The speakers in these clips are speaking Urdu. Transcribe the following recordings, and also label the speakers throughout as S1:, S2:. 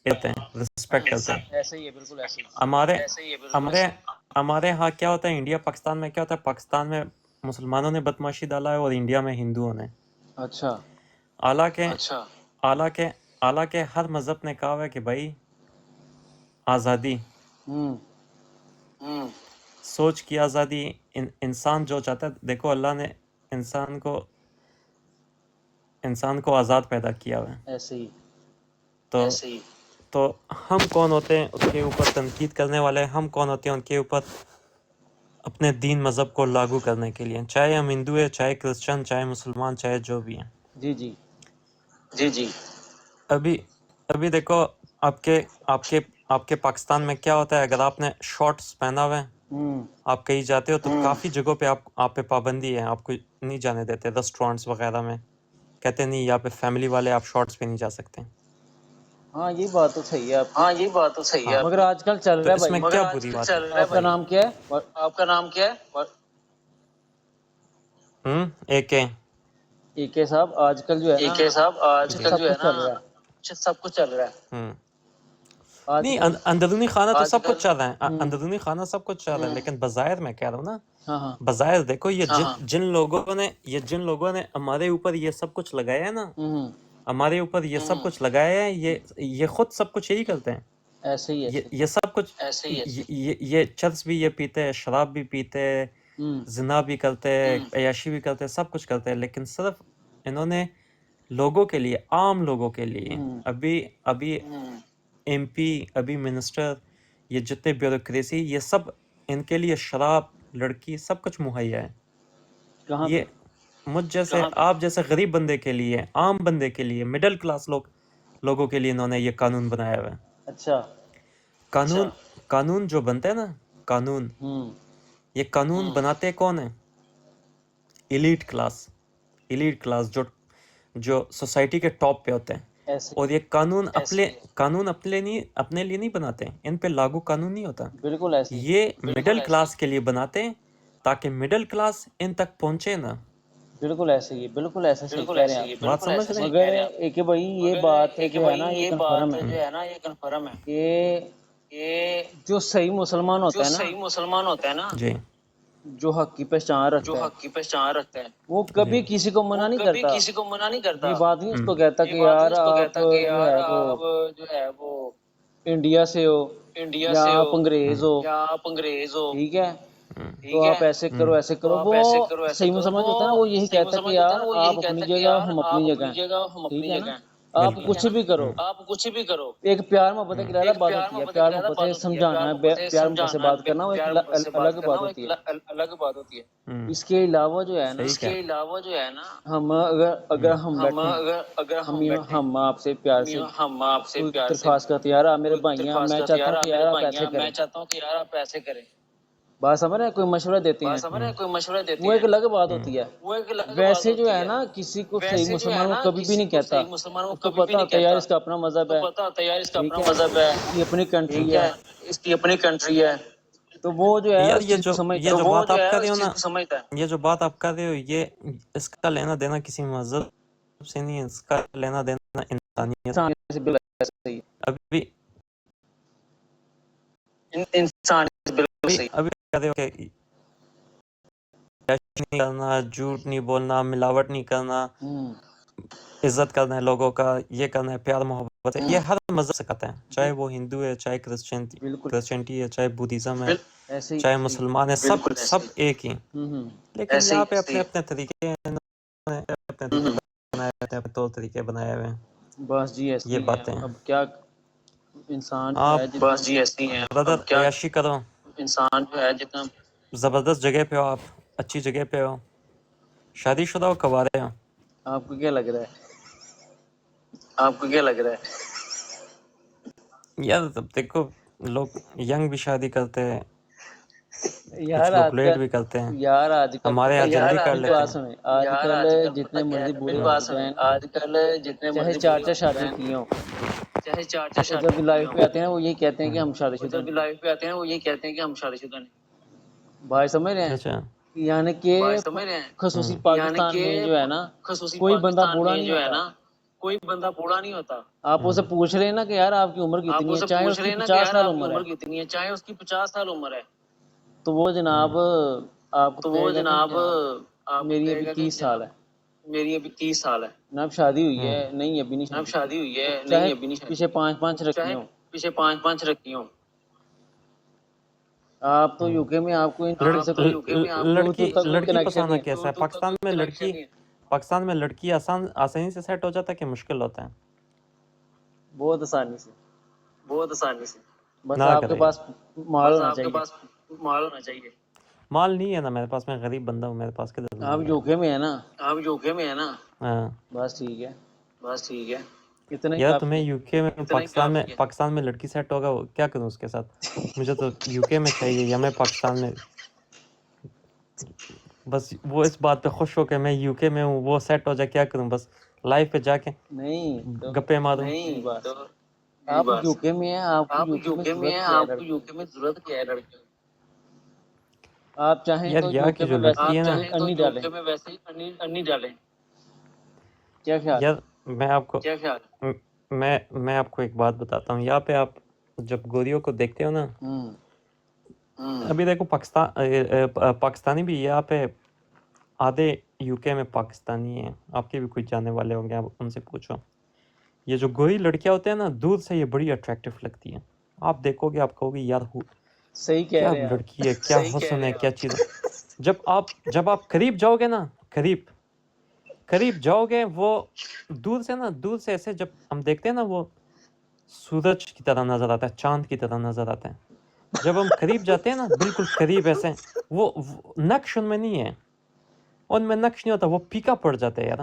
S1: کرتے ہیں, رسپیکٹ کرتے ہیں.
S2: ایسے ہی ہے, بالکل ایسے ہی.
S1: ہمارے ہاں کیا ہوتا ہے, انڈیا پاکستان میں کیا ہوتا ہے, پاکستان میں مسلمانوں نے بدماشی ڈالا ہے اور انڈیا میں ہندوؤں نے.
S2: اچھا
S1: حالانکہ ہر مذہب نے کہا ہے کہ بھائی آزادی, سوچ کی آزادی, انسان جو چاہتا ہے. دیکھو اللہ نے انسان کو آزاد پیدا کیا ہوا ہے.
S2: ایسے ہی.
S1: تو ہم کون ہوتے ہیں اس کے اوپر تنقید کرنے والے, ہم کون ہوتے ہیں ان کے اوپر اپنے دین مذہب کو لاگو کرنے کے لیے, چاہے ہم ہندو ہیں, چاہے کرسچن, چاہے مسلمان, چاہے جو بھی ہیں.
S2: جی جی.
S1: ابھی دیکھو آپ کے پاکستان میں کیا ہوتا ہے, اگر آپ نے شارٹس پہنا ہوا ہے, آپ کہیں جاتے ہو تو کافی جگہوں پہ آپ پہ پابندی ہے, آپ کو نہیں جانے دیتے. ریسٹورینٹس وغیرہ میں کہتے نہیں, یہاں پہ فیملی والے آپ شارٹس پہ نہیں جا سکتے.
S2: ہاں یہ بات تو صحیح ہے آپ کی. مگر آج کل چل
S1: تو
S2: رہا ہے
S1: اس
S2: بھائی.
S1: میں کیا بری بات ہے؟
S2: آپ کا نام کیا ہے؟
S1: اے
S2: کے صاحب, آج کل جو ہے نا سب کچھ چل رہا ہے. آج
S1: نہیں,
S2: کل
S1: اندرونی خانہ تو سب کچھ چل رہا ہے, اندرونی خانہ سب کچھ چل رہا ہے, لیکن بظاہر میں کہہ رہا ہوں نا,
S2: ہاں ہاں.
S1: بظاہر دیکھو یہ جن لوگوں نے ہمارے اوپر یہ سب کچھ لگایا ہے نا, ہمارے اوپر یہ سب کچھ لگایا ہے, یہ خود سب کچھ یہی کرتے ہیں.
S2: ایسے ہی ایسے.
S1: یہ سب کچھ, یہ چرس بھی یہ پیتے ہیں, شراب بھی پیتے ہیں, زنا بھی کرتے ہیں, عیاشی بھی کرتے ہیں, سب کچھ کرتے ہیں, لیکن صرف انہوں نے لوگوں کے لیے, عام لوگوں کے لیے, ابھی ایم پی, ابھی منسٹر, یہ جتنے بیوروکریسی, یہ سب ان کے لیے شراب, لڑکی, سب کچھ مہیا ہے.
S2: کہاں پہ؟
S1: یہ مجھ جیسے, آپ جیسے غریب بندے کے لیے, عام بندے کے لیے, مڈل کلاس لوگوں کے لیے انہوں نے یہ قانون بنایا ہوا ہے.
S2: اچھا.
S1: قانون جو بنتا ہے نا, یہ قانون بناتے کون ہیں؟ ایلیٹ کلاس جو سوسائٹی کے ٹاپ پہ ہوتے ہیں.
S2: ایسے.
S1: اور یہ قانون اپنے لیے نہیں بناتے, ان پہ لاگو قانون نہیں ہوتا.
S2: بالکل ایسے ہی.
S1: یہ مڈل کلاس کے لیے بناتے ہیں تاکہ مڈل کلاس ان تک پہنچے نا.
S2: بالکل ایسے ہی, بالکل ایسے صحیح کہہ رہے ہیں آپ.
S1: بات سمجھ رہے ہیں؟
S2: مگر ایک بھائی یہ بات جو ہے نا, یہ کنفرم ہے کہ جو صحیح مسلمان ہوتا ہے نا,
S1: جی,
S2: جو حق کی پہچان رکھتا ہے, وہ کبھی کسی کو منع نہیں کرتا. یہ بات نہیں اس کو کہتا کہ یار آپ جو ہے وہ انڈیا سے ہو یا آپ انگریز ہو, ٹھیک ہے, تو آپ ایسے کرو ایسے کرو. وہ صحیح مسلمان جو ہوتا ہے نا, وہ یہی کہتا ہے کہ یار آپ اپنی جگہ, ہم اپنی جگہ ہیں, ٹھیک ہے نا. آپ
S1: بالکل.
S2: کچھ بھی کرو, ایک پیار محبت کی رائے بات ہوتی ہے. پیار محبت سے سمجھانا, پیار محبت سے بات کرنا, وہ ایک الگ بات ہوتی ہے. اس کے علاوہ جو ہے نا,
S1: صحیح کہا.
S2: ہم اگر ہم بیٹھیں, ہم آپ سے پیار سے کوئی درخواست کرتے ہیں, یار آپ میرے بھائی ہیں, میں چاہتا ہوں کہ یار آپ ایسے کریں, بات سمجھ رہے ہیں, کوئی مشورہ دیتے ہیں, وہ ایک الگ بات ہوتی ہے. ویسے جو ہے نا, کسی کو صحیح مسلمان کو کبھی بھی نہیں کہتا. اس کو پتا ہوتا ہے یار اس کا اپنا مذہب ہے, ٹھیک ہے, اس کی اپنی کنٹری ہے, تو وہ جو ہے
S1: یار
S2: اس چیز کو سمجھتا
S1: یہ
S2: ہے.
S1: جو بات آپ کر رہے ہو نا, یہ جو بات آپ کر رہے ہو, یہ اس کا لینا دینا کسی مذہب سے نہیں ہے, اس کا لینا دینا انسانیت.
S2: انسان سے بالکل ایسا ہی ہے.
S1: ابھی کہہ رہے ہو کہ نہیں کرنا, جھوٹ نہیں بولنا, ملاوٹ نہیں کرنا, عزت کرنا ہے لوگوں کا, یہ کرنا ہے, پیار محبت ہے, یہ ہر مذہب سے کرتے ہیں, چاہے وہ ہندو ہے, چاہے
S2: بالکل
S1: کرسچنٹی ہے, چاہے بدھزم ہے,
S2: ایسے ہی
S1: چاہے
S2: ایسے ہی.
S1: مسلمان ہے, سب ایک ہی. لیکن یہاں پہ اپنے اپنے طریقے ہیں, اپنے طور طریقے بنائے ہوئے ہیں.
S2: بس جی ایسے
S1: یہ
S2: ہی ہیں.
S1: باتیں ہیں.
S2: اب کیا انسان جو
S1: آپ
S2: ہے
S1: برادر عیاشی کرو, زبردست جگہ پہ ہو, آپ اچھی جگہ پہ ہو, شادی شدہ ہو, کوارے ہو.
S2: آپ کو کیا لگ رہا ہے؟
S1: یار دیکھو, لوگ ینگ بھی شادی کرتے ہیں, کچھ
S2: یار
S1: لوگ
S2: آج
S1: لیٹ
S2: کل
S1: بھی کرتے ہیں.
S2: یار آج کل
S1: ہمارے
S2: پتہ
S1: یہاں
S2: کیا
S1: جلدی
S2: ہے,
S1: کر
S2: میری
S1: لیتے
S2: بات
S1: ہیں.
S2: سنیں, آج کل جتنے مرضی بوڑھے ہو جائیں, چاہے 4 شادی کی ہوں, وہ جب لائف پہ آتے ہیں وہ یہی کہتے ہیں کہ ہم شادی شدہ نہیں. بھائی سمجھ رہے ہیں,
S1: اچھا,
S2: یعنی کہ خصوصی پاکستان میں جو ہے نا, کوئی بندہ بوڑھا نہیں ہوتا. کوئی بندہ بوڑھا نہیں ہوتا. آپ اسے پوچھ رہے ہیں نا کہ یار آپ کی عمر کتنی ہے, چاہے اس کی 50 سال عمر ہے, کتنی ہے, چاہے اس کی 50 سال عمر ہے, تو وہ جناب آپ کو کہے گا کہ میری ابھی 30 سال ہے, میری ابھی 30 سال ہے, جناب شادی ہوئی ہے, نہیں ابھی نہیں, جناب شادی ہوئی ہے, نہیں ابھی نہیں, پیچھے 5 رکھی ہوں, پیچھے 5 رکھی ہوں. آپ تو یو کے میں آپ کو ان چیزوں سے
S1: لڑکی پسانا کیسا ہے؟ پاکستان میں لڑکی آسانی سے سیٹ ہو جاتا ہے کہ مشکل ہوتا ہے؟
S2: بہت آسانی سے, بہت آسانی سے, بس
S1: نہ
S2: آپ کے
S1: کرے
S2: پاس مال ہونا چاہیے. بس مال ہونا چاہیے.
S1: مال نہیں ہے نا میرے پاس, میں غریب بندہ ہوں, میرے پاس کدھر
S2: آپ
S1: مال ہے؟
S2: یو کے میں ہے نا, آپ یو کے میں ہے نا,
S1: ہاں
S2: بس ٹھیک ہے, بس ٹھیک ہے, اتنا ہی
S1: یار
S2: کافی
S1: تمہیں
S2: ہے.
S1: یو کے میں پاکستان میں لڑکی سیٹ ہوگا, کیا کروں اس کے ساتھ؟ مجھے تو یو کے میں چاہیے, یا میں پاکستان میں, بس وہ اس بات پہ خوش ہو کہ میں یو کے میں ہوں, وہ سیٹ ہو جائے, کیا کروں؟ بس لائف پہ جا کے
S2: نہیں
S1: گپے ماروں.
S2: نہیں, آپ یو کے میں ہیں, آپ کو یو کے میں ضرورت کیا ہے لڑکی, یو کے میں ضرورت کیا ہے لڑکی, آپ چاہیں
S1: یار
S2: تو
S1: یہاں
S2: یو کے
S1: کی جو
S2: میں ویسے
S1: لڑکی ہے نا,
S2: انڈی ڈالیں, یو کے میں ویسے انڈی ڈالیں. کیا خیال,
S1: یار میں آپ کو
S2: کیا خیال,
S1: میں آپ کو ایک بات بتاتا ہوں. یہاں پہ آپ جب گوریوں کو دیکھتے ہو نا, ابھی دیکھو پاکستانی بھی یہاں پہ آدھے یو کے میں پاکستانی ہیں, آپ کے بھی کچھ جانے والے ہوں گے, آپ ان سے پوچھو. یہ جو گوری لڑکیاں ہوتے ہیں نا, دور سے یہ بڑی اٹریکٹیو لگتی ہیں, آپ دیکھو گے آپ کہو گے یار
S2: صحیح کہہ
S1: کیا
S2: رہے ہیں
S1: لڑکی ہے, کیا حسن ہے, کیا چیز ہے. جب آپ قریب جاؤ گے نا, قریب جاؤ گے, وہ دور سے ایسے جب ہم دیکھتے ہیں نا, وہ سورج کی طرح نظر آتا ہے, چاند کی طرح نظر آتا ہے. جب ہم قریب جاتے ہیں نا, بالکل قریب ایسے, وہ نقش ان میں نہیں ہے, ان میں نقش نہیں ہوتا, وہ پھیکا پڑ جاتا ہے یار.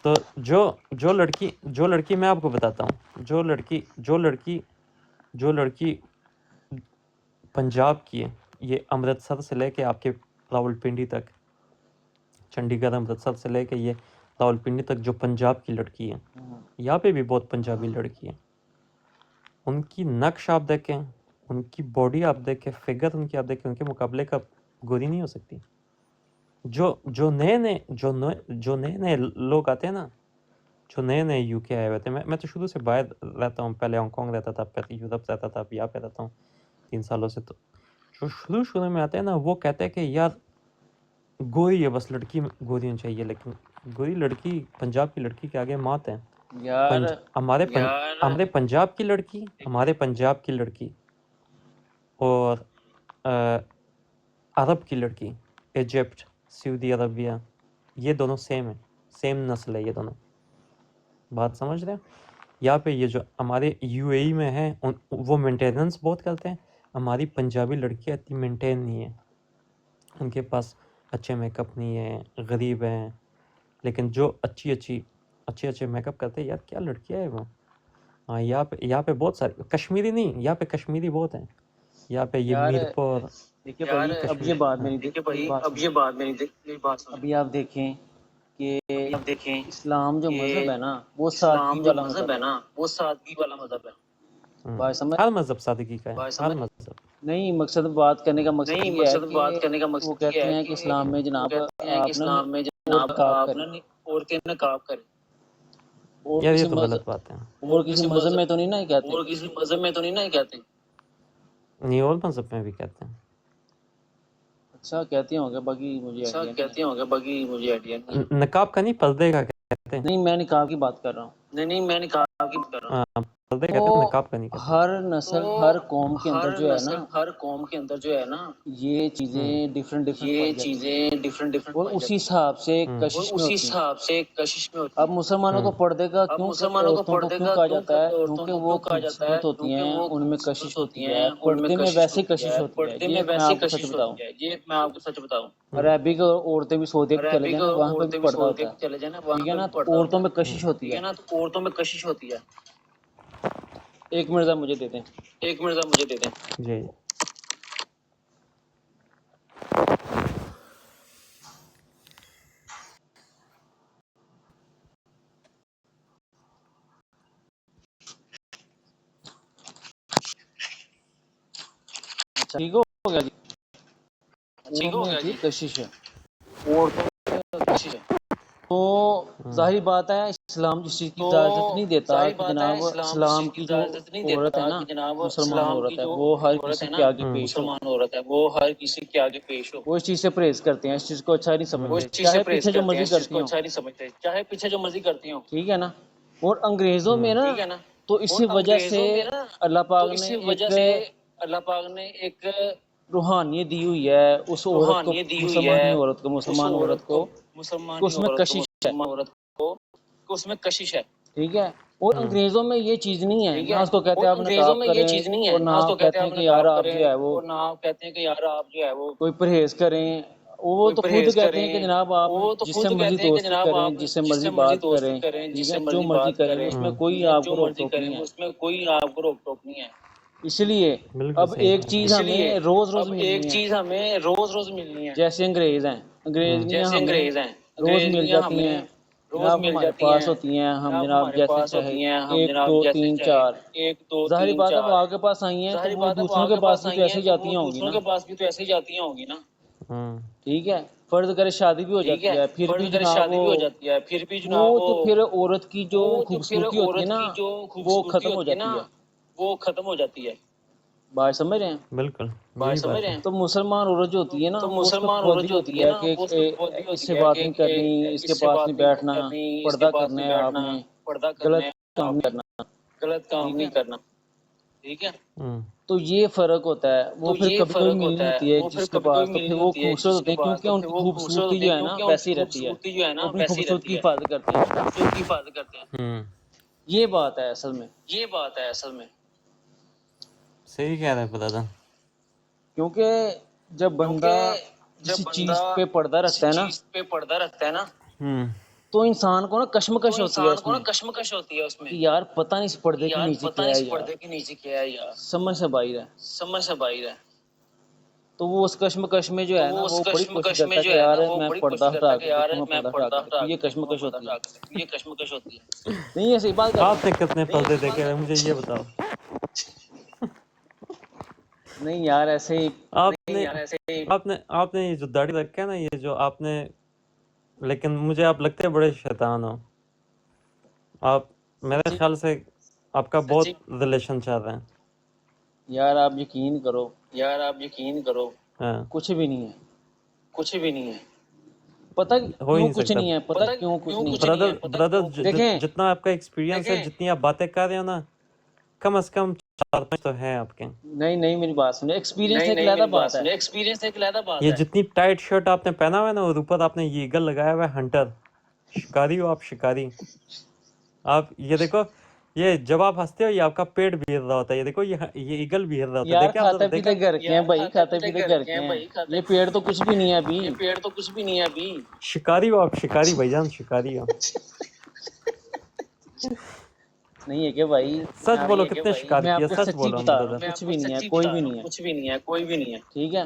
S1: تو جو لڑکی میں آپ کو بتاتا ہوں, جو لڑکی پنجاب کی ہے, یہ امرتسر سے لے کے آپ کے راول پنڈی تک, چنڈی گڑھ امرتسر سے لے کے یہ راول پنڈی تک جو پنجاب کی لڑکی ہے, یہاں پہ بھی بہت پنجابی لڑکی ہے. ان کی نقش آپ دیکھیں, ان کی باڈی آپ دیکھیں, فگر ان کی آپ دیکھیں, ان کے مقابلے کا گوری نہیں ہو سکتی. جو نئے لوگ آتے ہیں نا, جو نئے یو کے آئے ہوئے تھے, میں تو شروع سے باہر رہتا ہوں, پہلے ہانگ کانگ رہتا تھا, پھر یورپ رہتا تھا, اب یہاں پہ رہتا ہوں 3 سالوں سے. تو جو شروع میں آتے ہیں نا, وہ کہتے ہیں کہ یار گوری ہے, بس لڑکی گوری ہونی چاہیے, لیکن گوری لڑکی پنجاب کی لڑکی کے آگے مات ہے.
S2: یار.
S1: ہمارے پنجاب کی لڑکی اور عرب کی لڑکی, ایجپٹ, سعودی عربیہ, یہ دونوں سیم ہیں, سیم نسل ہے یہ دونوں. بات سمجھ رہے ہیں؟ یہاں پہ یہ جو ہمارے یو اے ای میں ہیں, وہ مینٹیننس بہت کرتے ہیں. ہماری پنجابی لڑکیاں اتنی مینٹین نہیں ہیں, ان کے پاس اچھے میک اپ نہیں ہیں, غریب ہیں. لیکن جو اچھے میک اپ کرتے ہیں, یار کیا لڑکیاں ہیں وہ. ہاں, یہاں پہ بہت سارے کشمیری نہیں, یہاں پہ کشمیری بہت ہیں. یہاں پہ یہ
S2: یار
S1: میرپور,
S2: دیکھیے بھائی, اب یہ بات میری بات ابھی آپ دیکھیں کہ اسلام جو مذہب ہے نا, وہ سادگی والا مذہب ہے, وہ سادگی والا مذہب ہے. بات سمجھ,
S1: ہر مذہب سادگی کا ہے, ہر مذہب.
S2: نہیں, مقصد بات کرنے کا مقصد یہ ہے کہ وہ کہتے ہیں کہ اسلام میں جناب آپ نے عورتیں نقاب کریں, اور
S1: یار یہ
S2: کسی
S1: تو غلط
S2: مذہب
S1: بات ہے.
S2: اور کسی مذہب میں تو نہیں نا کہتے, اور کسی مذہب میں تو نہیں نا کہتے.
S1: نہیں, اور مذہب میں بھی کہتے ہیں.
S2: اچھا کہتے ہوں گے, باقی مجھے آئیڈیا نہیں.
S1: نقاب کا نہیں, پردے کا کہتے ہیں.
S2: نہیں, میں نقاب کی بات کر رہا ہوں. نہیں, میں نقاب کی بات کر رہا ہوں.
S1: پردے
S2: تو
S1: کہتے ہیں, نقاب کا نہیں کہتے.
S2: ہر نسل, ہر قوم کے اندر جو ہے نا, یہ چیزیں ڈفرینٹ پائی جاتی ہیں, اور اسی حساب سے کشش میں ہوتی ہیں. اب مسلمانوں کو پردے کا عورتوں کو کیوں کہا جاتا ہے؟ کیونکہ وہ خوبصورت ہوتی ہیں, ان میں کشش ہوتی ہے. پردے میں ویسے کشش ہوتی ہے, یہ میں آپ کو سچ بتاؤں. عربی کی عورتیں بھی سعودیہ بھی چلے جائیں نا, وہاں پہ بھی پردہ ہوتا ہے, ٹھیک ہے نا. تو عورتوں میں کشش ہوتی ہے. ایک منٹ ذرا مجھے دے دیں.
S1: جی.
S2: ٹھیک ہو گیا جی, کشش ہے, عورتوں میں کشش ہے. ظاہری بات ہے اسلام جس چیز کی اجازت نہیں دیتا کہ جناب اسلام کی جو عورت ہے نا مسلمان عورت ہے وہ ہر کسی کے آگے پیش ہو،
S3: مسلمان عورت ہے وہ ہر کسی کے آگے پیش ہو،
S2: وہ اس چیز سے پرہیز کرتے ہیں، اس چیز کو اچھا نہیں
S3: وہ
S2: سمجھتے،
S3: اس چیز سے
S2: چاہے
S3: پرہیز
S2: پیچھے جو
S3: کرتے ہیں،
S2: مرضی
S3: اس چیز
S2: کرتی
S3: کو
S2: ہوں،
S3: اچھا نہیں سمجھتے چاہے پیچھے جو مرضی کرتی ہوں،
S2: ٹھیک ہے نا۔ اور انگریزوں میں نا
S3: ٹھیک ہے نا۔
S2: تو
S3: اور
S2: اسی وجہ سے
S3: انگریزوں میں نا
S2: اللہ
S3: تو
S2: پاک نے
S3: اسی
S2: ایک
S3: وجہ سے اللہ پاک نے ایک
S2: روحانیت دی ہوئی ہے اس عورت کو،
S3: روحانیت دی ہوئی
S2: مسلمان ہی
S3: ہے
S2: عورت کو،
S3: اس
S2: مسلمان عورت
S3: عورت
S2: کو،
S3: کو، مسلمان
S2: کہ
S3: ہی
S2: اس میں
S3: عورت کو،
S2: کشش ہے،
S3: مسلمان عورت کو کہ اس میں کشش ہے،
S2: ٹھیک ہے۔ اور انگریزوں میں یہ چیز نہیں ہے،
S3: ٹھیک
S2: نہ
S3: ہے۔
S2: اس کو کہتے
S3: اور
S2: ہیں آپ
S3: انگریزوں
S2: نقاب
S3: میں یہ
S2: کریں
S3: چیز نہیں ہے،
S2: اور
S3: نہ
S2: نہ
S3: اس کو
S2: آپ
S3: کہتے
S2: کہتے
S3: ہیں
S2: ہیں
S3: آپ
S2: کہ یار
S3: نقاب
S2: آپ
S3: کریں
S2: جو ہے وہ
S3: اور نہ آپ کہتے ہیں کہ یار آپ جو ہے وہ
S2: کوئی پرہیز کریں، وہ
S3: کوئی
S2: تو خود
S3: پرہیز
S2: کہتے ہیں کہ
S3: کریں،
S2: جناب آپ
S3: وہ تو
S2: جس سے
S3: خود
S2: مرضی
S3: کہتے ہیں کہ
S2: دوستی
S3: جناب
S2: کریں،
S3: آپ
S2: جس سے
S3: جس
S2: مرضی
S3: سے مرضی
S2: بات
S3: دوستی
S2: کریں،
S3: کریں،
S2: ٹھیک
S3: جس
S2: ہے،
S3: سے
S2: جو
S3: مرضی
S2: مرضی
S3: بات
S2: کریں،
S3: کریں،
S2: اس میں
S3: ٹھیک
S2: کوئی
S3: ہے،
S2: آپ
S3: جو
S2: کو روک
S3: مرضی
S2: ٹوک
S3: کریں
S2: نہیں ہے۔
S3: اس میں کوئی آپ کو روک ٹوک نہیں ہے۔
S2: اس لیے
S1: بالکل
S2: اب
S1: صحیح
S2: ایک
S1: کہہ رہے
S2: چیز
S3: اس
S2: ہمیں
S3: لیے
S2: روز روز
S3: اب ایک
S2: ملنی ہے،
S3: چیز ہمیں روز روز ملنی ہے،
S2: جیسے انگریز ہیں، انگریزیاں
S3: جیسے
S2: ہمیں
S3: انگریز ہیں،
S2: روز مل
S3: انگریزیاں
S2: جاتی
S3: ہمیں
S2: ہیں،
S3: روز
S2: جناب
S3: مل
S2: ہمارے
S3: جاتی
S2: پاس
S3: ہیں،
S2: ہوتی ہیں، ہم
S3: جناب
S2: جناب
S3: ہمارے
S2: جیسے
S3: پاس
S2: چاہے
S3: ہوتی ہیں، ہم
S2: ایک
S3: جناب
S2: دو
S3: جیسے
S2: تین
S3: چاہے
S2: چار،
S3: ایک دو
S2: ظاہری
S3: تین
S2: بات ہے وہ
S3: چار،
S2: آپ کے پاس آئی ہیں تو
S3: ظاہری
S2: وہ
S3: بات ہے وہ
S2: دوسروں
S3: آپ
S2: کے
S3: کے
S2: پاس
S3: پاس
S2: بھی تو
S3: آئی
S2: ایسے
S3: ہیں
S2: ہی
S3: تو
S2: جاتی
S3: وہ
S2: ہوں گی
S3: دوسروں
S2: نا،
S3: کے پاس بھی تو ایسے ہی جاتی ہوں گی نا،
S2: ٹھیک ہے۔ فرض کرے شادی بھی ہو
S3: ٹھیک
S2: جاتی
S3: ہے،
S2: ہے پھر بھی
S3: فرض کرے
S2: جناب
S3: شادی بھی ہو جاتی ہے پھر بھی
S2: وہ
S3: جناب
S2: تو پھر عورت کی جو
S3: وہ تو پھر
S2: خوبصورتی ہوتی ہے
S3: عورت
S2: نا
S3: کی جو
S2: وہ
S3: خوبصورتی
S2: ختم ہو
S3: ہوتی ہے نا
S2: جاتی ہے،
S3: وہ ختم ہو جاتی ہے،
S2: بات سمجھ رہے ہیں؟
S1: بالکل
S3: بات
S1: یہی
S3: سمجھ
S1: بات
S3: رہے
S1: ہے۔
S3: ہیں؟
S2: تو مسلمان عورت جو ہوتی ہے نا
S3: تو
S2: وہ اس پہ
S3: مسلمان عورت
S2: پابندی
S3: جو ہوتی
S2: ہوتی
S3: ہے
S2: ہے
S3: نا
S2: کہ
S3: وہ اس پہ پابندی
S2: اس
S3: ہوتی
S2: سے
S3: ہے
S2: بات
S3: کہ
S2: نہیں کرنی، اس کے
S3: اس سے
S2: پاس
S3: بات
S2: نہیں بیٹھنا،
S3: کرنی، اس کے
S2: پردہ
S3: پاس
S2: کرنا
S3: نہیں
S2: ہے آپ
S3: بیٹھنا،
S2: نے،
S3: پردہ کرنا
S2: غلط
S3: ہے
S2: کام
S3: آپ
S2: نہیں
S3: نے،
S2: کرنا،
S3: غلط کام
S2: ٹھیک
S3: نہیں
S2: ہے۔
S3: کرنا، ٹھیک ہے۔
S2: تو یہ فرق ہوتا ہے، وہ
S3: تو
S2: پھر
S3: یہ
S2: کبھی کبھی
S3: فرق
S2: ملنی
S3: ہوتا ہے،
S2: ہوتی ہے
S3: وہ پھر
S2: جس کے
S3: کبھی کبھی
S2: پاس، تو پھر
S3: ملنی
S2: وہ
S3: ہوتی ہے
S2: خوبصورت
S3: جس
S2: ہوتے
S3: کے
S2: ہیں
S3: پاس،
S2: کیونکہ
S3: تو
S2: ان
S3: پھر
S2: کی
S3: وہ خوبصورت
S2: خوبصورتی
S3: ہوتے ہیں
S2: جو ہے نا
S3: کیونکہ ان کی
S2: ویسی رہتی ہے،
S3: خوبصورتی جو ہے
S2: وہ
S3: نا
S2: اپنی
S3: ویسی
S2: خوبصورتی
S3: رہتی
S2: کی
S3: ہے،
S2: حفاظت کرتے ہیں،
S3: خوبصورتی کی حفاظت کرتے ہیں،
S2: یہ بات ہے اصل میں۔
S3: یہ بات ہے اصل میں۔
S1: صحیح کہہ رہے ہیں برادر۔
S2: کیونکہ جب بندہ
S3: کیونکہ جب
S2: کسی
S3: بندہ
S2: چیز پہ پردہ
S3: کسی
S2: رکھتا ہے نا
S3: چیز پہ پردہ رکھتا ہے نا
S2: تو انسان کو نا
S3: تو
S2: کشمکش ہوتی ہے
S3: انسان
S2: اس
S3: کو نا
S2: میں
S3: کشمکش ہوتی ہے اس میں
S2: کہ یار پتہ نہیں اس
S3: کہ
S2: پردے کے
S3: یار
S2: نیچے
S3: پتہ
S2: کیا
S3: نہیں
S2: ہے
S3: اس
S2: یار،
S3: پردے کے نیچے کیا ہے یار،
S2: سمجھ سے باہر ہے۔
S3: سمجھ سے باہر ہے۔
S2: تو وہ اس کشمکش میں جو
S3: تو
S2: ہے نا
S3: وہ اس
S2: وہ بڑی کوشش
S3: کشمکش میں
S2: کرتا ہے
S3: جو
S2: کہ
S3: ہے
S2: یار
S3: نا وہ
S2: میں
S3: بڑی
S2: پردہ
S3: کوشش کرتا
S2: ہٹا
S3: ہے کہ
S2: کے
S3: یار
S2: دیکھوں، میں
S3: میں
S2: پردہ ہٹا
S3: پردہ
S2: کے
S3: ہٹا
S2: دیکھوں، یہ
S3: کے دیکھوں، میں
S2: کشمکش
S3: پردہ
S2: ہوتی ہے۔
S3: ہٹا کے دیکھوں، یہ کشمکش ہوتی ہے۔
S2: نہیں ایسے ہی بات کر رہا
S1: آپ نے کتنے
S3: نہیں
S1: پردے
S3: ایسی بات
S1: دیکھے
S3: کر
S1: ہیں
S3: رہا
S1: مجھے یہ بتاؤ؟
S2: ہوں، نہیں یار ایسے ہی،
S1: آپ
S3: نہیں
S1: نے
S3: یار ایسے ہی
S1: آپ نے یہ جو داڑھی رکھا ہے نا، یہ جو آپ نے، لیکن مجھے آپ لگتے ہیں بڑے شیطان ہو آپ، میرے
S2: سچی
S1: خیال سے آپ کا بہت ریلیشن چل رہے ہیں۔
S2: یار آپ یقین کرو
S3: یار آپ یقین کرو
S1: ہاں،
S2: کچھ بھی نہیں ہے،
S3: کچھ بھی نہیں ہے،
S2: پتہ
S1: ہو ہی
S2: کیوں
S1: نہیں
S2: کچھ
S1: سکتا
S2: نہیں ہے، پتہ
S3: پتہ
S2: کیوں کچھ
S3: کیوں
S2: نہیں
S3: کچھ نہیں
S1: برادر
S3: ہے، پتہ
S1: برادر
S3: کیوں کچھ
S2: ہے؟ دیکھیں
S1: جتنا آپ کا ایکسپیرینس ہے،
S3: دیکھیں
S1: جتنی آپ باتیں کر رہے ہو نا، کم از کم 4-5 تو ہیں آپ کے۔
S2: نہیں میری بات سنیں، ایکسپیرینس
S3: نہیں
S2: ایک
S3: نہیں
S2: علیحدہ
S3: میری بات
S2: بات ہے،
S3: سنیں، ایکسپیرینس ایک علیحدہ بات
S1: یہ
S3: ہے۔
S1: جتنی ٹائٹ شرٹ آپ نے پہنا ہوا ہے نا اور اوپر آپ نے یہ ایگل لگایا ہوا ہے، ہنٹر، شکاری ہو آپ، شکاری۔ آپ یہ دیکھو، یہ جب آپ ہنستے ہو یہ آپ کا پیٹ بھی ہل رہا ہوتا ہے، یہ دیکھو یہ ایگل بھی ہل رہا ہوتا ہے،
S2: یار
S1: دیکھیں آپ
S2: کھاتے
S1: ذرا
S2: پیتے
S1: دیکھیں۔
S2: گھر کے ہیں
S3: یار
S2: بھائی،
S3: کھاتے
S2: کھاتے
S3: پیتے
S2: پیتے
S3: گھر
S2: گھر
S3: کے
S2: کے
S3: ہیں
S2: ہیں،
S3: بھائی، کھاتے
S2: یہ پیڑ تو کچھ بھی نہیں ہے ابھی،
S3: یہ پیڑ تو کچھ بھی نہیں ہے ابھی۔
S1: شکاری ہو آپ، شکاری بھائی جان، شکاری ہو۔
S2: نہیں ہے کہ بھائی
S1: سچ بولو
S3: نہیں ہے کہ
S1: کتنے
S3: بھائی
S1: شکار
S2: میں آپ
S1: کیے،
S2: کو
S1: سچ
S2: سچی
S1: بولو نا
S2: بتا رہا ہوں
S1: برادر۔
S3: میں
S2: کچھ
S3: آپ کو
S2: بھی نہیں ہے،
S3: سچی
S2: کوئی
S3: بتا
S2: بھی
S3: رہا
S2: نہیں
S3: ہوں،
S2: ہے،
S3: کچھ بھی نہیں ہے، کوئی بھی نہیں ہے،
S2: ٹھیک ہے۔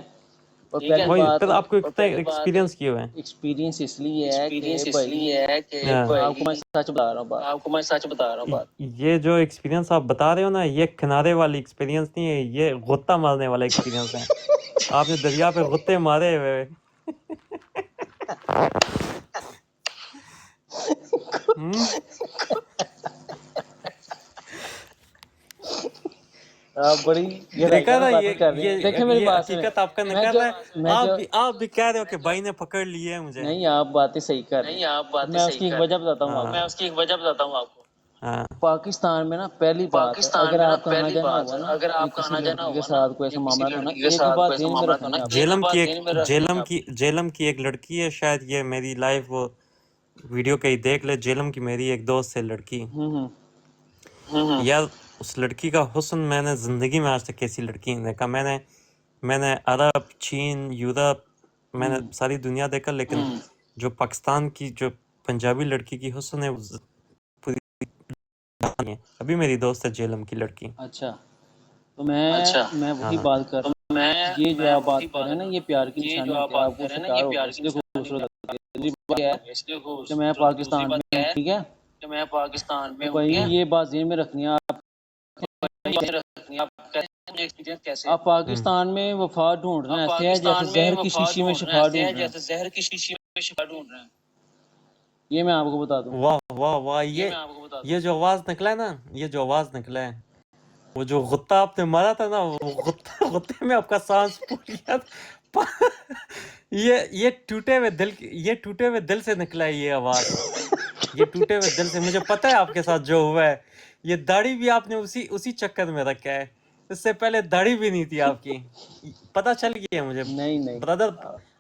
S2: اور
S3: ٹھیک ہے۔
S2: پہلی بات
S1: پھر آپ کو
S3: اور
S1: اتنے
S3: پہلی بات
S1: ایکسپیرینس کیے ہوئے ہیں؟
S2: ایکسپیرینس اس لیے ہے کہ
S3: ایکسپیرینس اس
S2: بھائی
S3: لیے ہے کہ
S1: ہاں،
S2: آپ کو میں
S3: بھائی
S2: سچ بتا رہا ہوں بات،
S3: آپ کو میں سچ بتا رہا ہوں بات،
S1: یہ جو ایکسپیرینس آپ بتا رہے ہو نا، یہ کنارے والی ایکسپیرینس نہیں ہے، یہ غوطہ مارنے والا ایکسپیرینس ہے۔ آپ نے دریا پہ غوطے مارے ہوئے۔ ہم؟
S2: آپ بڑی
S1: دیکھا
S2: گہرائیوں میں
S1: نا،
S2: باتیں کر رہے ہیں، دیکھیں میری
S1: یہ
S2: بات سنیں،
S1: حقیقت آپ کا
S2: میں
S1: نکل
S2: جو
S1: رہا ہے۔
S2: میں جو
S1: آپ بھی کہہ رہے ہو کہ بھائی نے پکڑ لیے ہے مجھے۔
S2: نہیں آپ باتیں صحیح کر رہے ہیں،
S3: نہیں آپ
S2: اب
S3: باتیں
S2: میں اس
S3: صحیح
S2: کی ایک
S3: کر
S2: وجہ
S3: رہے
S2: بتاتا ہوں
S3: ہیں،
S2: آپ
S3: اب میں
S2: کو۔
S3: اس کی ایک وجہ بتاتا ہوں آپ کو۔
S1: ہاں،
S2: پاکستان میں نا پہلی بات ہے
S3: پاکستان
S2: اگر
S3: میں نا
S2: آپ کا آنا
S3: پہلی
S2: جانا
S3: بات
S2: ہوا
S3: ہے
S2: نا
S3: اگر
S2: یا
S3: آپ کا
S2: کسی
S3: آنا جانا
S2: لڑکی کے
S3: ہوا نا
S2: ساتھ کوئی
S3: یا
S2: ایسا
S3: کسی
S2: معاملات ہونا،
S3: لڑکی کے
S2: ایک
S3: ساتھ
S2: بات
S3: کوئی ایسا
S2: ذہن میں
S3: معاملات
S2: رکھنی
S3: ہونا،
S2: ہے آپ کو،
S3: ایک بات ذہن میں رکھنی ہے آپ کو۔
S1: جیلم کی میری لائف وہ ویڈیو کہیں دیکھ لے، جیلم کی میری ایک دوست ہے لڑکی،
S2: ہوں
S1: یار اس لڑکی کا حسن میں نے زندگی میں آج تک کیسی لڑکی نہیں دیکھا۔ میں نے عرب، چین، یورپ، میں نے ساری دنیا دیکھا، لیکن جو پاکستان کی جو پنجابی لڑکی کی حسن ہے وہ پوری نہیں ہے۔ ابھی میری دوست ہے جیلم کی لڑکی۔
S2: اچھا، تو
S3: اچھا،
S2: میں
S1: ہاں،
S2: وہی بات کر
S3: تو
S2: رہا ہوں، یہ جو
S3: میں
S2: آپ
S3: وہی
S2: بات کر رہے ہیں نا یہ پیار کی
S3: یہ
S2: نشانی
S3: جو آپ
S2: ہوتی ہے،
S3: بات
S2: آپ کو
S3: کر
S2: اس
S3: رہے
S2: سے
S3: ہیں نا
S2: پیار
S3: یہ
S2: ہوتا ہے،
S3: پیار
S2: اس
S3: کی
S2: لیے
S3: نشانی
S2: خوبصورت
S3: ہوتی
S2: لگتی ہے۔ دوسری بات یہ ہے
S3: ہے، اس لیے
S2: کہ میں
S3: دوسری
S2: پاکستان
S3: بات
S2: میں
S3: کیا
S2: ہوں،
S3: ہے
S2: ٹھیک ہے،
S3: کہ میں پاکستان میں
S2: تو
S3: ہوں،
S2: بھائی
S3: ٹھیک ہے۔
S2: یہ بات ذہن میں رکھنی ہے آپ
S3: ایکسپیرینس کیسے ہے؟
S2: آپ پاکستان میں وفا ڈھونڈنا
S3: آپ
S2: ایسے ہے جیسے
S3: پاکستان میں
S2: زہر کی
S3: وفا
S2: شیشی میں
S3: ڈھونڈ رہے ہیں،
S2: شفا
S3: ایسے ہے
S2: ڈھونڈ رہے ہیں،
S3: جیسے زہر کی شیشی میں شفا ڈھونڈ رہے ہیں۔
S2: یہ میں آپ کو بتا دوں.
S1: واہ واہ واہ،
S3: یہ میں آپ کو بتا دوں.
S1: یہ جو آواز نکلا ہے نا، یہ جو آواز نکلا ہے، وہ جو غطہ آپ نے مارا تھا نا، وہ غطے میں آپ کا سانس پھوٹ گیا تھا. یہ ٹوٹے ہوئے دل سے نکلا ہے یہ آواز. یہ ٹوٹے ہوئے دل سے. مجھے پتہ ہے آپ کے ساتھ جو ہوا ہے. یہ داڑھی بھی آپ نے اسی چکر میں رکھا ہے. اس سے پہلے داڑھی بھی نہیں تھی آپ کی. پتہ چل گیا مجھے.
S2: نہیں
S1: برادر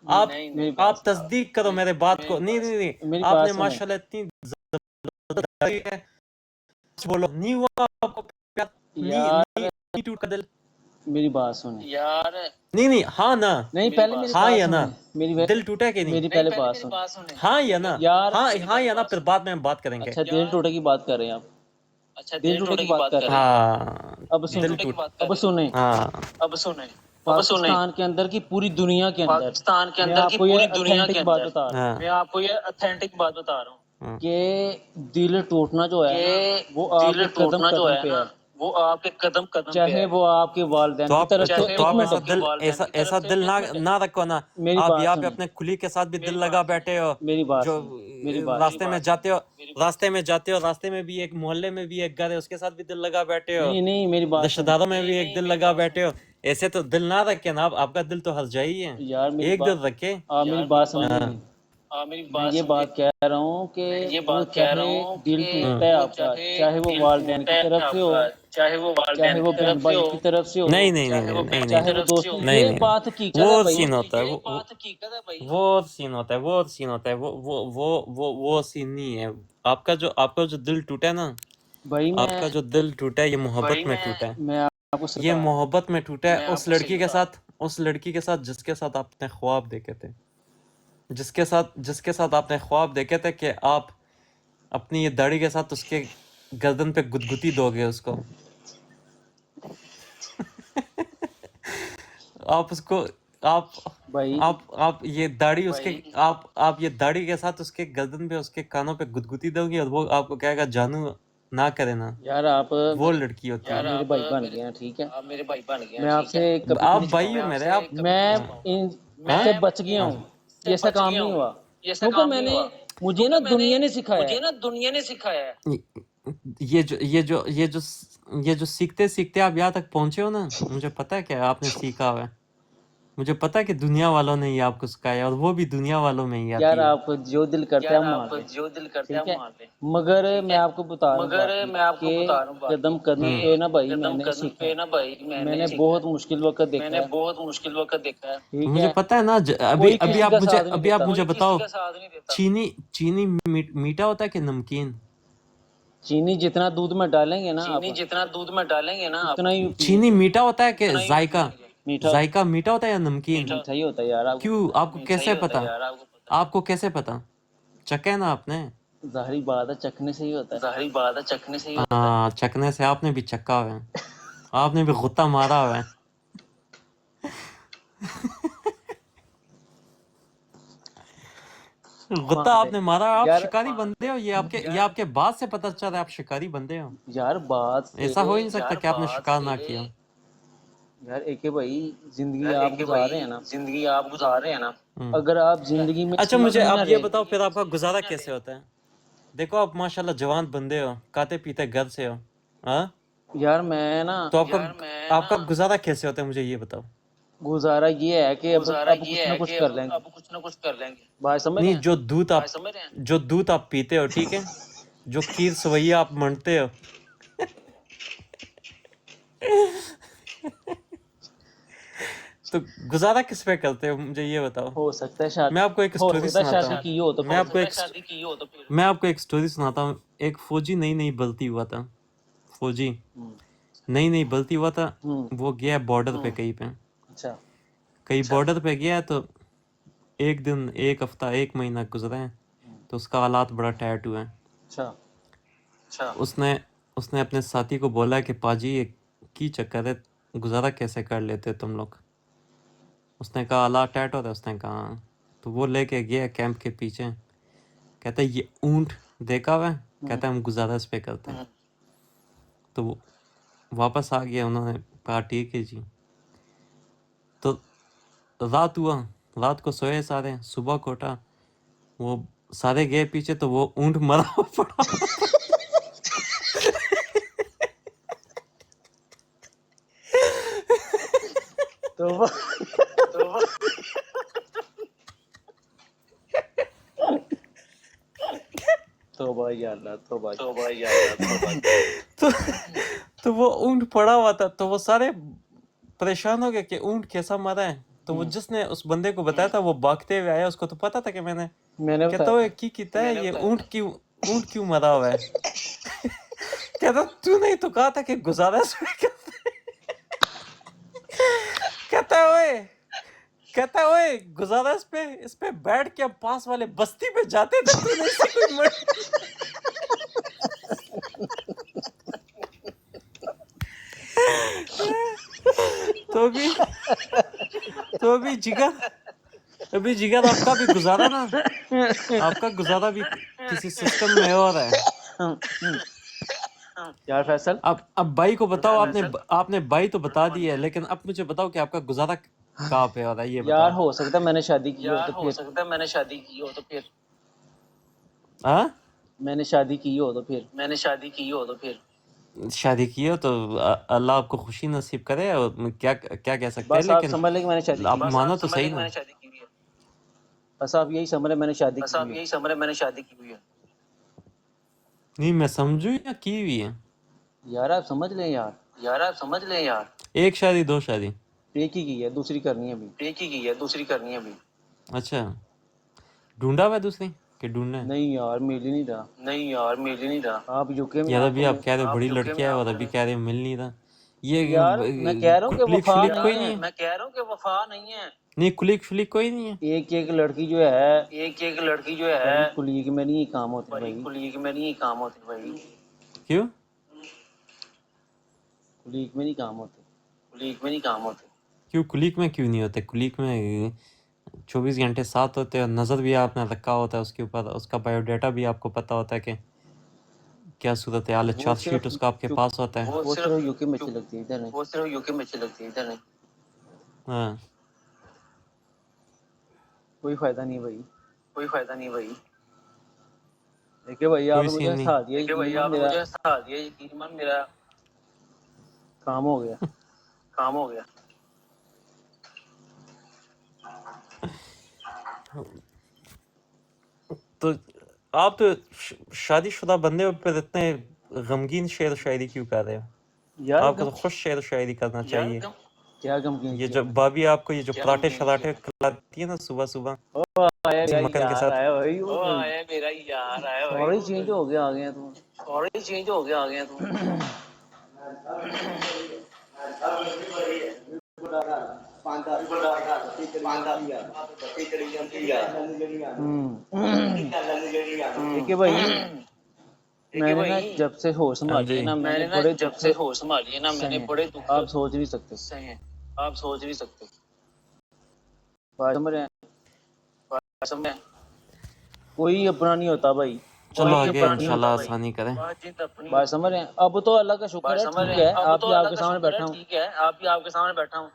S1: آپ تصدیق کرو میرے بات کو. نہیں
S2: میری
S1: آپ
S2: بات
S1: نے
S2: سنیں.
S1: ماشاءاللہ اتنی داڑھی ہے. بولو نہیں ہوا آپ کو پیار؟
S2: یار
S1: نہیں ٹوٹا دل؟
S2: میری بات سنیں
S3: یار
S1: نہیں ہاں نا،
S2: نہیں، پہلے میری
S1: ہاں
S2: بات
S1: یا نا،
S2: سنیں.
S1: دل ٹوٹا کہ نہیں؟
S2: میری پہلے بات
S3: میری
S2: سنیں
S3: بات سنیں.
S1: ہاں یا نا،
S2: یار.
S1: ہاں یا نا، پھر بعد میں ہم بات کریں گے.
S2: اچھا دل ٹوٹے کی بات کر رہے ہیں آپ.
S3: اچھا
S2: دل ٹوٹے کی بات کر رہے ہیں.
S1: ہاں
S2: اب سنیں.
S1: دل ٹوٹ.
S2: اب سنیں.
S1: ہاں
S3: اب سنیں.
S2: پاکستان کے اندر کی پوری دنیا کے اندر
S3: پاکستان کے
S2: میں
S3: اندر
S2: آپ
S3: کی
S2: کو یہ
S3: پوری دنیا کے
S2: اتھینٹک بات
S3: اندر
S2: بتا رہا ہوں
S1: ہاں
S3: میں آپ کو یہ اتھینٹک بات بتا رہا ہوں
S2: کہ دل ٹوٹنا جو ہے نا
S3: کہ
S2: وہ آپ
S3: دل
S2: کے قدم
S3: ٹوٹنا جو
S2: قدم
S3: ہے
S2: پہ
S3: نا
S2: ہے،
S3: وہ آپ کے قدم قدم پہ
S2: چاہے
S3: ہے.
S2: وہ آپ کے والدین
S1: تو
S2: کی
S1: آپ
S2: طرف سے.
S3: چاہے
S1: تو
S2: ایک
S1: آپ
S2: منٹ
S1: ایسا دل ایسا دل نہ رکھو نا.
S2: میری
S1: آپ
S2: بات
S1: یہاں پہ
S2: سنیں.
S1: اپنے کھلی کے ساتھ بھی دل لگا بیٹھے ہو.
S2: میری بات
S1: جو
S2: سنیں. میری بات
S1: راستے میں جاتے ہو راستے میں بھی ایک محلے میں بھی ایک گھر ہے، اس کے ساتھ بھی دل لگا بیٹھے ہو.
S2: نہیں میری بات
S1: رشتہ
S2: سنیں.
S1: داروں میں بھی ایک دل لگا بیٹھے ہو. ایسے تو دل نہ رکھے نا. آپ کا دل تو ہر جائی ہے.
S2: یار میری
S1: ایک
S2: بات
S1: دل رکھے.
S2: آپ میری بات سمجھے
S1: ہاں
S2: نہیں.
S3: میری
S2: میں
S3: بات
S2: یہ
S3: سمجھے.
S2: بات کہہ رہا ہوں کہ
S3: میں یہ
S2: وہ
S3: بات کہہ رہا
S2: چاہے
S3: ہوں
S2: دل
S3: کہ
S2: ٹوٹتا ہے
S3: وہ
S2: آپ کا، چاہے وہ
S3: دل
S2: والدین
S3: ٹوٹتا
S2: کی
S3: ہے
S2: طرف سے
S3: آپ
S2: ہو،
S3: کا، چاہے وہ
S2: چاہے
S3: والدین
S2: وہ
S3: کی
S2: بہن
S3: طرف سے
S2: بھائی
S3: ہو،
S2: کی طرف سے ہو،
S1: نہیں نہیں
S3: چاہے وہ
S1: نہیں
S2: چاہے وہ
S3: طرف
S2: دوست.
S3: سے ہو.
S1: نہیں
S2: یہ
S1: نہیں
S2: بات حقیقت
S1: وہ
S2: ہے
S1: اور
S2: بھائی.
S1: سین ہوتا ہے.
S3: یہ بات حقیقت ہے بھائی.
S1: وہ سین ہوتا ہے. وہ سین نہیں ہے. آپ کا جو دل ٹوٹا ہے نا،
S2: بھائی
S1: آپ کا جو دل ٹوٹا ہے یہ محبت میں ٹوٹا ہے.
S2: میں آپ کو
S1: یہ
S2: ستا
S1: محبت میں ٹوٹا ہے. اس لڑکی کے ساتھ جس کے ساتھ آپ نے خواب دیکھے تھے، جس کے ساتھ آپ نے خواب دیکھے تھے کہ آپ اپنی یہ داڑھی کے ساتھ اس کے گردن پہ گدگتی دو گے اس کو. آپ اس کو
S2: بھائی.
S1: آپ یہ داڑھی اس کے آپ یہ داڑھی کے ساتھ اس کے گردن پہ اس کے کانوں پہ گدگتی دو گی اور وہ آپ کو کہے گا جانو نہ کرے نا.
S2: یار آپ
S1: وہ لڑکی ہوتی ہے.
S2: میرے بھائی بن گئے ہیں، ٹھیک ہے.
S3: آپ میرے بھائی بن گئے
S2: میں
S3: ہیں،
S2: آپ
S3: ٹھیک
S2: سے
S3: ہے.
S2: کبھی
S1: آپ
S2: نہیں
S1: بھائی
S2: چھپاؤں
S1: ہو
S2: گا.
S1: میرے. آپ
S2: میں ان سے بچ گیا
S1: ہاں
S2: ہوں. یہ ایسا کام نہیں ہوا
S3: ایسا
S2: کیونکہ
S3: کام
S2: میں
S3: نہیں
S2: نے
S3: ہوا
S2: مجھے نا دنیا نے سکھایا
S3: مجھے
S2: ہے.
S3: نا دنیا نے سکھایا ہے.
S1: یہ جو سیکھتے سیکھتے آپ یہاں تک پہنچے ہو نا، مجھے پتا ہے کہ آپ نے سیکھا ہوا ہے. مجھے پتا ہے کہ دنیا والوں نے ہی آپ کو سکھایا، اور وہ بھی دنیا والوں میں ہی
S2: یار
S1: آتی ہے.
S2: آپ جو دل کرتے ہیں
S3: یار
S2: آپ مان
S3: آپ
S2: لیں،
S3: جو دل کرتے ہیں
S2: ٹھیک ہے.
S3: مان لیں،
S2: مگر
S3: ٹھیک
S2: میں
S3: ہے.
S2: آپ کو بتا رہا ہوں
S3: مگر
S2: بات یہ
S3: میں آپ کو
S2: کہ
S3: بتا رہا ہوں بات
S2: قدم
S3: یہ
S2: قدم
S3: کہ
S2: پہ نا بھائی میں
S3: قدم
S2: نے
S3: قدم
S2: سیکھا
S3: پہ
S2: ہے.
S3: نا بھائی
S2: میں نے
S3: سیکھا ہے.
S2: بہت مشکل وقت
S3: میں
S2: دیکھا
S3: نے
S2: ہے،
S3: بہت مشکل وقت دیکھا ہے.
S2: ٹھیک
S1: مجھے
S2: ہے.
S1: پتا ہے نا.
S2: کوئی کسی کا ساتھ نہیں دیتا.
S1: ابھی آپ مجھے
S3: کوئی
S1: بتاؤ،
S3: کسی کا ساتھ نہیں دیتا.
S1: چینی میٹھا ہوتا ہے کہ نمکین؟
S2: چینی جتنا دودھ میں ڈالیں گے نا آپ
S3: چینی جتنا دودھ میں ڈالیں گے نا آپ
S2: اتنا ہی پیئیں
S1: چینی
S2: گے.
S1: میٹھا ہوتا ہے کہ
S3: اتنا ہی
S1: ذائقہ؟
S3: پیئیں گے.
S2: میٹھا
S1: ذائقہ میٹھا ہوتا ہے یا نمکین؟
S2: میٹھا ہی ہوتا ہے یار. آپ کو
S1: کیوں؟
S2: پتا
S1: آپ کو کیسے
S3: صحیح ہوتا
S1: پتا؟
S3: ہے یار، آپ کو پتا
S1: آپ کو کیسے پتا؟ چکھا ہے نا آپ نے.
S2: ہے ظاہری بات ہے چکھنے سے ہی ہوتا ہے.
S3: ظاہری بات ہے چکھنے سے ہی ہوتا ہے.
S1: ہاں چکھنے سے. آپ نے بھی چکھا ہوا ہے، آپ نے بھی غطہ مارا ہوا ہے. غطہ آپ نے مارا. آپ
S2: یار
S1: شکاری بندے ہو. یہ آپ کے بعد سے پتہ چل رہا ہے آپ شکاری بندے ہو.
S2: یار بات سے
S1: ایسا ہو ہی نہیں سکتا کہ آپ نے شکار نہ کیا.
S2: یار ایک بھائی زندگی
S3: یار
S2: آپ
S3: ایک
S2: گزار رہے
S3: بھائی
S2: ہیں نا،
S3: زندگی آپ گزار رہے ہیں نا.
S2: اگر آپ زندگی میں
S1: اچھا مجھے
S2: سیکھ
S1: اب
S2: نہ
S1: یہ
S2: رہے.
S1: بتاؤ پھر آپ کا گزارا کیسے ہوتا ہے؟ دیکھو آپ ماشاءاللہ جوان بندے ہو، کھاتے پیتے گھر سے ہو. ہاں
S2: یار میں نا
S1: تو آپ کا گزارا کیسے ہوتا ہے مجھے یہ بتاؤ.
S2: گزارا یہ ہے کہ
S3: گزارا
S2: اب
S3: یہ
S2: کچھ نہ
S3: ہے
S2: کچھ
S3: کہ
S2: کر لیں گے.
S3: اب کچھ نہ کچھ کر لیں گے.
S2: بات سمجھ رہے
S1: نہیں،
S2: ہیں.
S3: سمجھ رہے ہیں.
S1: جو دودھ آپ پیتے ہو، ٹھیک ہے، جو کھیر سویا آپ منڈتے ہو، تو گزارا کس پہ کرتے ہو مجھے یہ بتاؤ.
S2: ہو سکتا ہے شادی،
S1: میں آپ کو ایک
S2: ہو
S1: اسٹوری
S2: سکتا ہے
S1: سناتا
S2: شادی
S1: ہوں.
S2: کی ہو تو
S1: میں
S2: پھر
S1: آپ کو ایک
S3: شادی کی ہو تو پھر
S1: میں آپ کو ایک اسٹوری سناتا ہوں. ایک فوجی نئی بھرتی ہوا تھا. فوجی نئی بھرتی ہوا تھا. وہ گیا بارڈر پہ کہیں پہ.
S2: اچھا
S1: کہیں بارڈر پہ گیا تو ایک دن، ایک ہفتہ، ایک مہینہ گزرا ہے تو اس کا حالات بڑا ٹائٹ ہوا ہے.
S2: اچھا
S1: اس نے اپنے ساتھی کو بولا کہ پاجی یہ کی چکر ہے، گزارا کیسے کر لیتے تم لوگ؟ اس نے کہا حالات ٹائٹ ہوتا ہے. اس نے کہا ہاں. تو وہ لے کے گیا کیمپ کے پیچھے. کہتا ہے یہ اونٹ دیکھا ہوا ہے؟ کہتا ہے ہم گزارا اس پہ کرتے ہیں. تو وہ واپس آ گیا. انہوں نے کہا ٹھیک ہے جی. تو رات ہوا، رات کو سوئے سارے. صبح کو اٹھا، وہ سارے گئے پیچھے تو وہ اونٹ مرا ہوا پڑا.
S2: توبہ توبہ یا اللہ توبہ.
S3: توبہ یا اللہ توبہ.
S1: تو وہ اونٹ پڑا ہوا تھا تو وہ سارے پریشان ہو گئے کہ اونٹ کیسا مرا ہے. تو وہ جس نے اس بندے کو بتایا تھا وہ بھاگتے ہوئے آیا, اس کو تو پتا تھا کہ میں نے کہتا
S2: بتایا
S1: ہوئے کی کیتا ہے یہ اونٹ کیوں مرا ہوا ہے. کہتا تو نہیں تو کہا تھا کہ گزارش کہتا ہوئے گزارش پہ اس پہ بیٹھ کے اب پاس والے بستی پہ جاتے تھے تو نہیں سے کوئی مر. تو ابھی جگر آپ کا بھی گزارا نا, آپ کا گزارا بھی کسی سسٹم میں ہو رہا ہے.
S2: یار فیصل
S1: اب بھائی کو بتاؤ, آپ نے بھائی تو بتا دی ہے, لیکن اب مجھے بتاؤ کہ آپ کا گزارا کہاں پہ ہو رہا ہے یہ
S2: یار
S1: بتاؤ.
S2: ہو سکتا ہے میں نے شادی کی ہو
S3: یار
S2: تو
S3: ہو
S2: پھر
S3: سکتا ہے میں نے شادی کی ہو تو پھر
S1: ہاں
S2: میں نے شادی کی ہو تو پھر
S3: میں نے شادی کی ہو تو پھر
S1: شادی کی ہو تو اللہ آپ کو خوشی نصیب کرے, اور کیا کہہ سکتے ہیں,
S2: بس آپ
S1: لیکن
S2: سمجھ لیں کہ میں نے شادی
S1: آپ
S2: کی
S1: مانو تو صحیح
S3: میں
S1: نا.
S3: نے شادی کی ہوئی ہے.
S2: بس آپ یہی سمجھ لیں میں نے شادی
S3: بس
S2: کی
S3: آپ
S2: ہوئی ہے.
S3: یہی سمجھ رہے میں نے شادی کی ہوئی ہے.
S1: نہیں میں سمجھوں یا کی ہوئی ہے.
S2: یار آپ سمجھ لیں یار,
S3: یار آپ سمجھ لیں یار,
S1: ایک شادی دو شادی
S2: ایک ہی کی ہے دوسری کرنی ہے ابھی.
S3: ایک ہی کی ہے دوسری کرنی ہے ابھی.
S1: اچھا ڈھونڈا ہوا ہے دوسری کہ ڈھونڈنا ہے.
S2: نہیں یار مل ہی نہیں رہا.
S3: نہیں یار مل ہی نہیں رہا.
S2: آپ یوکے میں
S1: یار
S2: آپ کو
S1: ابھی آپ کہہ رہے بڑی
S3: UK
S1: لڑکی
S3: میں
S1: ہے
S3: آپ
S1: اور
S3: کو
S1: ابھی کہہ رہے مل نہیں رہا. یہ
S2: یار میں کہہ رہا ہوں کہ
S1: کلک
S2: وفا
S1: شلک کوئی
S2: نہیں
S1: نہیں
S2: ہے.
S1: ہے.
S3: میں کہہ رہا ہوں کہ وفا نہیں ہے.
S1: نہیں کلک شلک کوئی نہیں ہے.
S2: ایک لڑکی جو ہے
S3: ایک لڑکی جو ہے
S2: بھائی کلیگ میں نہیں کام ہوتے
S3: بھائی
S2: بھائی,
S3: کلیگ میں نہیں کام ہوتی بھائی.
S1: کیوں
S2: کلیگ میں نہیں کام ہوتے.
S3: کلیگ میں نہیں کام ہوتے.
S1: کیوں کلک میں کیوں نہیں ہوتے؟ کلک میں 24 گھنٹے ساتھ ہوتے ہیں, اور نظر بھی آپ نے رکھا ہوتا ہے اس کے اوپر, اس کا بایو ڈیٹا بھی آپ کو پتہ ہوتا ہے کہ کیا صورت حال ہے,
S2: وہ
S1: چارج شیٹ
S2: صرف
S1: اس کا آپ کے پاس ہوتا ہے.
S2: وہ صرف یوکے میں اچھی لگتی ہے ادھر نہیں.
S3: وہ صرف یوکے میں اچھی لگتی ہے ادھر نہیں.
S1: ہاں
S2: کوئی فائدہ نہیں بھائی.
S3: کوئی فائدہ نہیں بھائی.
S2: دیکھیں بھائی آپ
S1: کوئی
S2: نے مجھے
S1: سین نہیں.
S2: ہنسا دیا,
S3: دیکھیں بھائی
S2: یقین
S3: آپ نے
S2: میرا
S3: مجھے ہنسا دیا, یقین مان میرا
S2: کام ہو گیا.
S3: کام ہو گیا.
S1: تو آپ تو شادی شدہ بندے پر اتنے غمگین شعر و شاعری کیوں کر رہے ہو؟
S2: یار
S1: آپ کو تو خوش شعر و شاعری کرنا چاہیے.
S2: کیا غمگین
S1: یہ
S2: کیا
S1: جو بابی آپ کو یہ جو پراٹھے شراٹے کھلاتی ہے نا صبح صبح
S2: آیا
S1: مکھن کے
S2: یار
S1: ساتھ,
S2: آیا بھائی,
S3: او آیا میرا یار آیا بھائی,
S2: سوری چینج ہو گیا آ گیا تو.
S3: سوری چینج ہو گیا آ گیا تو.
S2: دیکھیے بھائی میں
S3: دیکھیں
S2: نے نا
S3: بھائی
S2: جب سے ہوش
S1: ہاں
S2: سنبھالی ہے
S1: جی
S2: نا میں
S3: میں
S2: نے
S3: نے نا
S2: بڑے
S3: جب
S2: دکھ
S3: سے ہوش سنبھالی ہے نا میں نے
S2: سہے,
S3: بڑے دکھ
S2: آپ سوچ نہیں سکتے.
S3: سہے, آپ سوچ نہیں سکتے.
S2: بات سمجھ رہے ہیں,
S3: سمجھ میں
S2: کوئی اپنا نہیں ہوتا بھائی.
S1: چلو
S2: بات چیت
S1: آگے
S2: اپنی
S1: انشاءاللہ
S2: ہوتی ہے.
S1: آسانی کریں.
S3: بات چیت اپنی
S2: بات
S3: ہوتی
S2: سمجھ
S3: ہے.
S2: رہے ہیں, اب تو اللہ کا شکر
S3: بات
S2: ہے
S3: سمجھ رہے
S2: ٹھیک
S3: ہیں,
S2: ہے,
S3: اب
S2: آپ
S3: تو
S2: بھی آپ
S3: اللہ
S2: کے
S3: کا
S2: سامنے
S3: شکر ہے
S2: بیٹھا ہوں.
S3: ٹھیک ہے, آپ بھی آپ کے سامنے بیٹھا ہوں.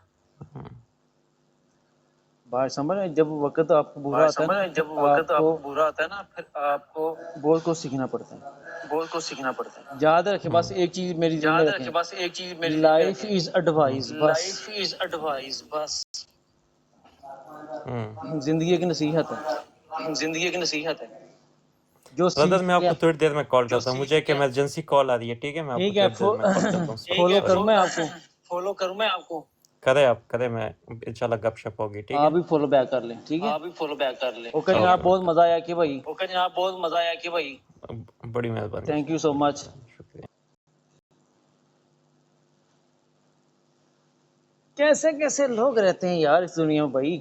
S2: بات سمجھ رہے ہیں, جب وقت آپ کو برا
S3: بات
S2: آتا ہے
S3: سمجھ
S2: نا
S3: رہے ہیں,
S2: پھر
S3: جب وقت
S2: آپ
S3: آپ
S2: کو
S3: کو برا آتا ہے نا پھر آپ کو
S2: بہت کچھ سیکھنا پڑتا ہے.
S3: بہت کچھ سیکھنا پڑتا ہے.
S2: یاد رکھیں, بس ایک چیز میری ذہن میں
S3: یاد
S2: رکھیں,
S3: رکھیں, بس ایک چیز میری ذہن میں
S2: لائف
S3: رکھیں,
S2: از ایڈوائز. بس
S3: لائف از ایڈوائز. بس
S2: زندگی ایک نصیحت ہے.
S3: زندگی ایک نصیحت ہے.
S2: جو
S1: بردر میں
S2: سیکھ
S1: آپ
S2: لیا
S1: کو تھوڑی دیر میں کال
S3: جو
S1: کرتا ہوں, مجھے
S3: سیکھ
S1: ایک
S3: لیا
S1: ایمرجنسی کال آ رہی ہے, ٹھیک ہے میں آپ کو
S2: ٹھیک ہے.
S1: تھوڑی دیر میں کال کرتا ہوں.
S2: فالو کروں میں آپ کو,
S3: فالو کروں میں آپ کو.
S1: کرے میں انشاءاللہ گپ شپ ہوگی, ٹھیک ہے.
S2: آپ بھی فالو بیک کر لیں. ٹھیک ہے,
S3: آپ بھی فالو بیک کر لیں.
S2: اوکے
S1: اوکے
S2: جناب,
S1: میں
S2: بہت مزہ آیا کہ بھائی.
S3: اوکے جناب, بہت مزہ آیا کہ بھائی.
S1: بڑی مہربانی,
S2: تھینک یو سو مچ.
S1: شکریہ.
S2: کیسے کیسے لوگ رہتے ہیں یار اس دنیا میں بھائی.